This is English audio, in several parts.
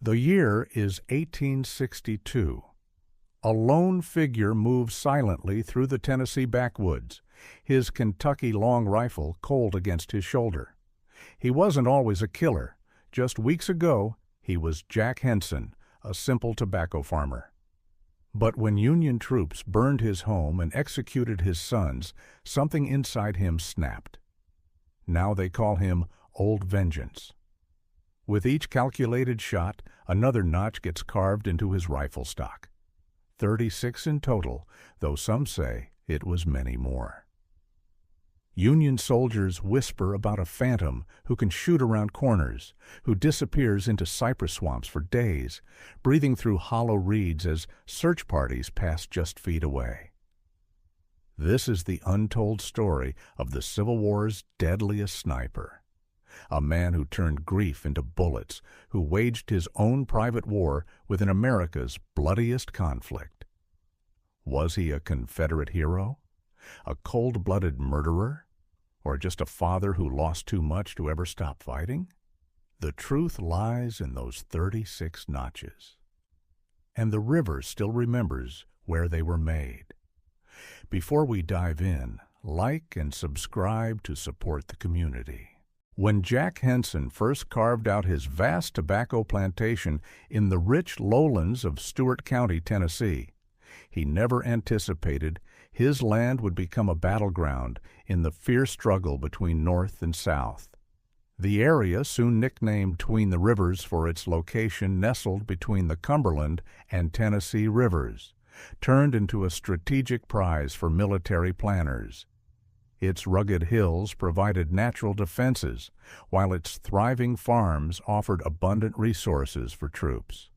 The year is 1862. A lone figure moves silently through the Tennessee backwoods, his Kentucky long rifle cold against his shoulder. He wasn't always a killer. Just weeks ago, he was Jack Henson, a simple tobacco farmer. But when Union troops burned his home and executed his sons, something inside him snapped. Now they call him Old Vengeance. With each calculated shot, another notch gets carved into his rifle stock. 36 in total, though some say it was many more. Union soldiers whisper about a phantom who can shoot around corners, who disappears into cypress swamps for days, breathing through hollow reeds as search parties pass just feet away. This is the untold story of the Civil War's deadliest sniper. A man who turned grief into bullets, who waged his own private war within America's bloodiest conflict. Was he a Confederate hero? A cold-blooded murderer? Or just a father who lost too much to ever stop fighting? The truth lies in those 36 notches. And the river still remembers where they were made. Before we dive in, like and subscribe to support the community. When Jack Henson first carved out his vast tobacco plantation in the rich lowlands of Stewart County, Tennessee, he never anticipated his land would become a battleground in the fierce struggle between North and South. The area, soon nicknamed Tween the Rivers for its location nestled between the Cumberland and Tennessee Rivers, turned into a strategic prize for military planners. Its rugged hills provided natural defenses, while its thriving farms offered abundant resources for troops.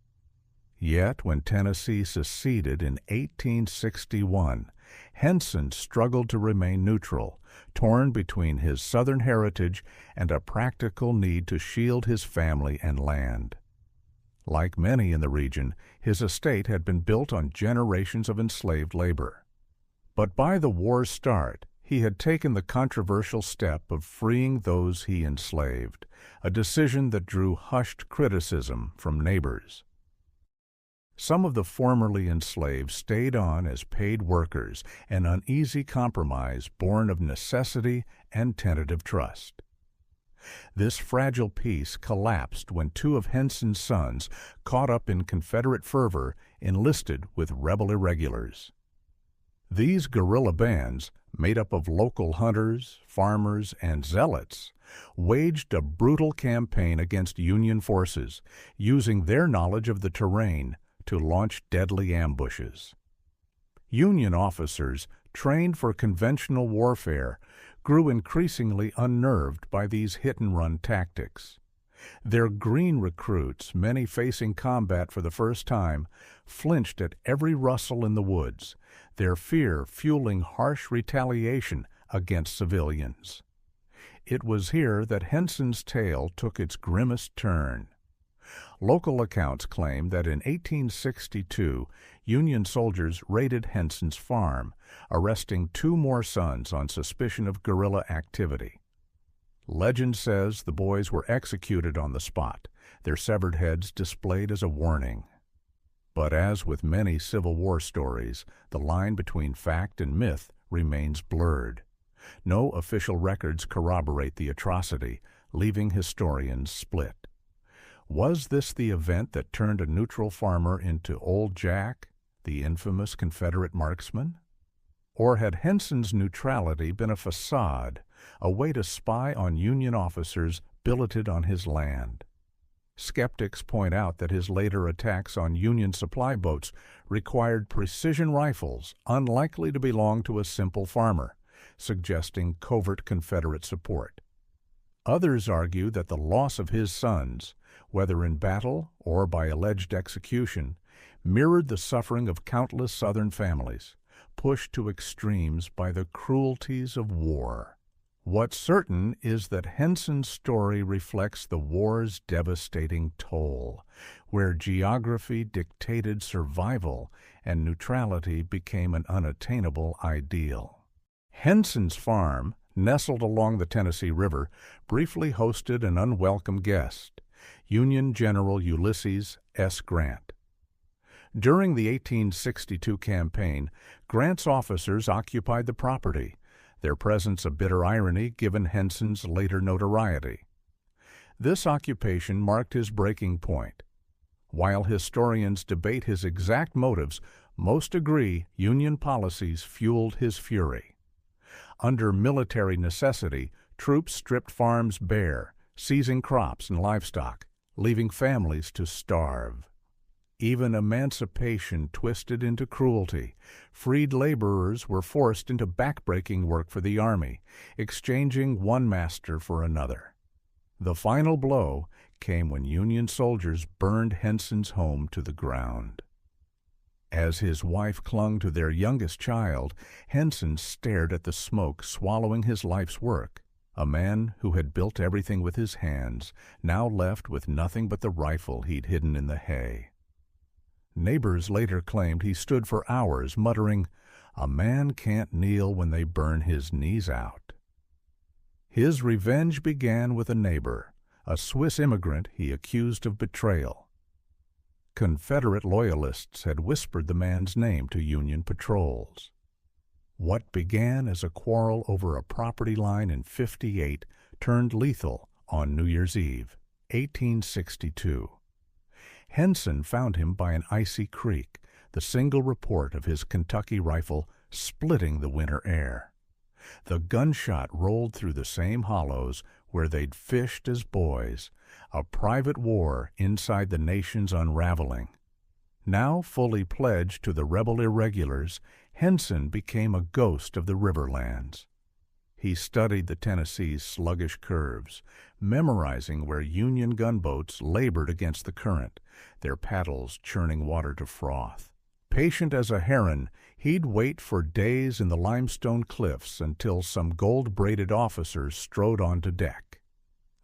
Yet, when Tennessee seceded in 1861, Henson struggled to remain neutral, torn between his Southern heritage and a practical need to shield his family and land. Like many in the region, his estate had been built on generations of enslaved labor. But by the war's start, he had taken the controversial step of freeing those he enslaved, a decision that drew hushed criticism from neighbors. Some of the formerly enslaved stayed on as paid workers, an uneasy compromise born of necessity and tentative trust. This fragile peace collapsed when two of Henson's sons, caught up in Confederate fervor, enlisted with rebel irregulars. These guerrilla bands, made up of local hunters, farmers, and zealots, waged a brutal campaign against Union forces, using their knowledge of the terrain to launch deadly ambushes. Union officers, trained for conventional warfare, grew increasingly unnerved by these hit-and-run tactics. Their green recruits, many facing combat for the first time, flinched at every rustle in the woods, their fear fueling harsh retaliation against civilians. It was here that Henson's tale took its grimmest turn. Local accounts claim that in 1862, Union soldiers raided Henson's farm, arresting two more sons on suspicion of guerrilla activity. Legend says the boys were executed on the spot, their severed heads displayed as a warning. But as with many Civil War stories, the line between fact and myth remains blurred. No official records corroborate the atrocity, leaving historians split. Was this the event that turned a neutral farmer into Old Jack, the infamous Confederate marksman? Or had Henson's neutrality been a facade, a way to spy on Union officers billeted on his land? Skeptics point out that his later attacks on Union supply boats required precision rifles unlikely to belong to a simple farmer, suggesting covert Confederate support. Others argue that the loss of his sons, whether in battle or by alleged execution, mirrored the suffering of countless Southern families, pushed to extremes by the cruelties of war. What's certain is that Henson's story reflects the war's devastating toll, where geography dictated survival and neutrality became an unattainable ideal. Henson's farm, nestled along the Tennessee River, briefly hosted an unwelcome guest, Union General Ulysses S. Grant. During the 1862 campaign, Grant's officers occupied the property, their presence a bitter irony given Henson's later notoriety. This occupation marked his breaking point. While historians debate his exact motives, most agree Union policies fueled his fury. Under military necessity, troops stripped farms bare, seizing crops and livestock, leaving families to starve. Even emancipation twisted into cruelty. Freed laborers were forced into backbreaking work for the army, exchanging one master for another. The final blow came when Union soldiers burned Henson's home to the ground. As his wife clung to their youngest child, Henson stared at the smoke swallowing his life's work. A man who had built everything with his hands, now left with nothing but the rifle he'd hidden in the hay. Neighbors later claimed he stood for hours muttering, "A man can't kneel when they burn his knees out." His revenge began with a neighbor, a Swiss immigrant he accused of betrayal. Confederate loyalists had whispered the man's name to Union patrols. What began as a quarrel over a property line in '58 turned lethal on New Year's Eve, 1862. Henson found him by an icy creek, the single report of his Kentucky rifle splitting the winter air. The gunshot rolled through the same hollows where they'd fished as boys, a private war inside the nation's unraveling. Now fully pledged to the rebel irregulars, Henson became a ghost of the riverlands. He studied the Tennessee's sluggish curves, memorizing where Union gunboats labored against the current, their paddles churning water to froth. Patient as a heron, he'd wait for days in the limestone cliffs until some gold-braided officer strode onto deck.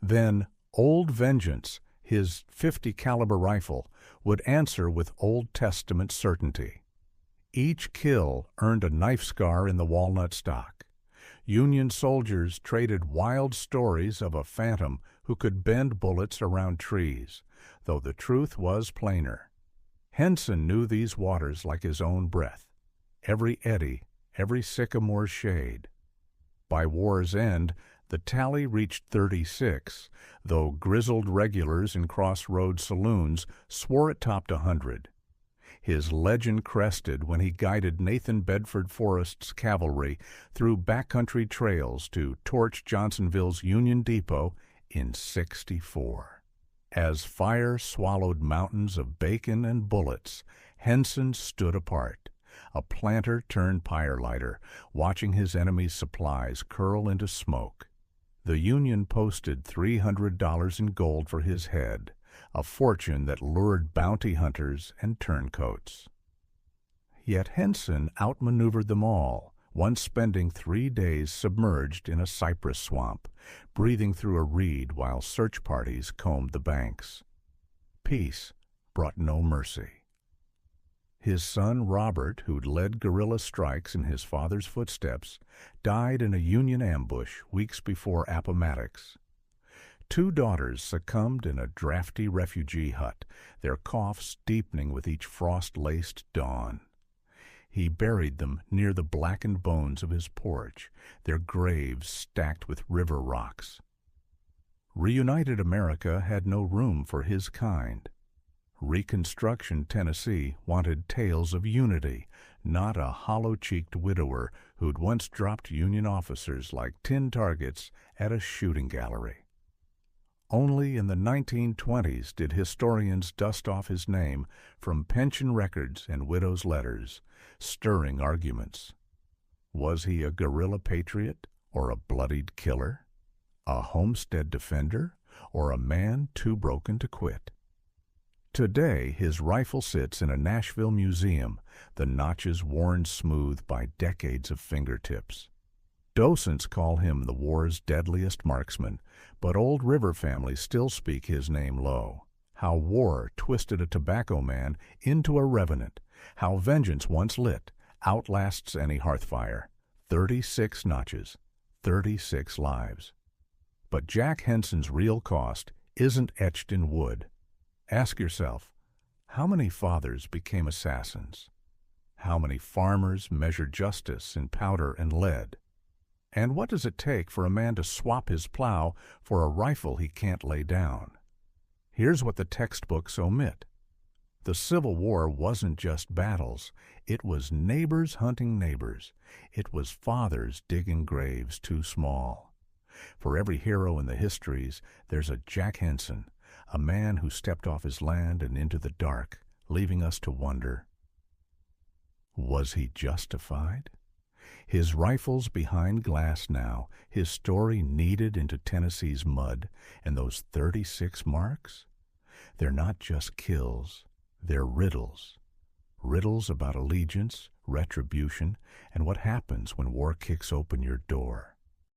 Then Old Vengeance, his .50 caliber rifle, would answer with Old Testament certainty. Each kill earned a knife scar in the walnut stock. Union soldiers traded wild stories of a phantom who could bend bullets around trees, though the truth was plainer. Henson knew these waters like his own breath, every eddy, every sycamore's shade. By war's end, the tally reached 36, though grizzled regulars in crossroads saloons swore it topped 100. His legend crested when he guided Nathan Bedford Forrest's cavalry through backcountry trails to torch Johnsonville's Union Depot in '64. As fire swallowed mountains of bacon and bullets, Henson stood apart, a planter turned pyre-lighter, watching his enemy's supplies curl into smoke. The Union posted $300 in gold for his head, a fortune that lured bounty hunters and turncoats. Yet Henson outmaneuvered them all, once spending 3 days submerged in a cypress swamp, breathing through a reed while search parties combed the banks. Peace brought no mercy. His son Robert, who'd led guerrilla strikes in his father's footsteps, died in a Union ambush weeks before Appomattox. 2 daughters succumbed in a drafty refugee hut, their coughs deepening with each frost-laced dawn. He buried them near the blackened bones of his porch, their graves stacked with river rocks. Reunited America had no room for his kind. Reconstruction Tennessee wanted tales of unity, not a hollow-cheeked widower who'd once dropped Union officers like tin targets at a shooting gallery. Only in the 1920s did historians dust off his name from pension records and widows' letters, stirring arguments. Was he a guerrilla patriot or a bloodied killer? A homestead defender or a man too broken to quit? Today, his rifle sits in a Nashville museum, the notches worn smooth by decades of fingertips. Docents call him the war's deadliest marksman, but old river families still speak his name low. How war twisted a tobacco man into a revenant, how vengeance once lit outlasts any hearth fire. 36 notches, 36 lives. But Jack Henson's real cost isn't etched in wood. Ask yourself, how many fathers became assassins? How many farmers measured justice in powder and lead? And what does it take for a man to swap his plow for a rifle he can't lay down? Here's what the textbooks omit. The Civil War wasn't just battles. It was neighbors hunting neighbors. It was fathers digging graves too small. For every hero in the histories, there's a Jack Henson, a man who stepped off his land and into the dark, leaving us to wonder, was he justified? His rifles behind glass now, his story kneaded into Tennessee's mud, and those 36 marks? They're not just kills, they're riddles. Riddles about allegiance, retribution, and what happens when war kicks open your door.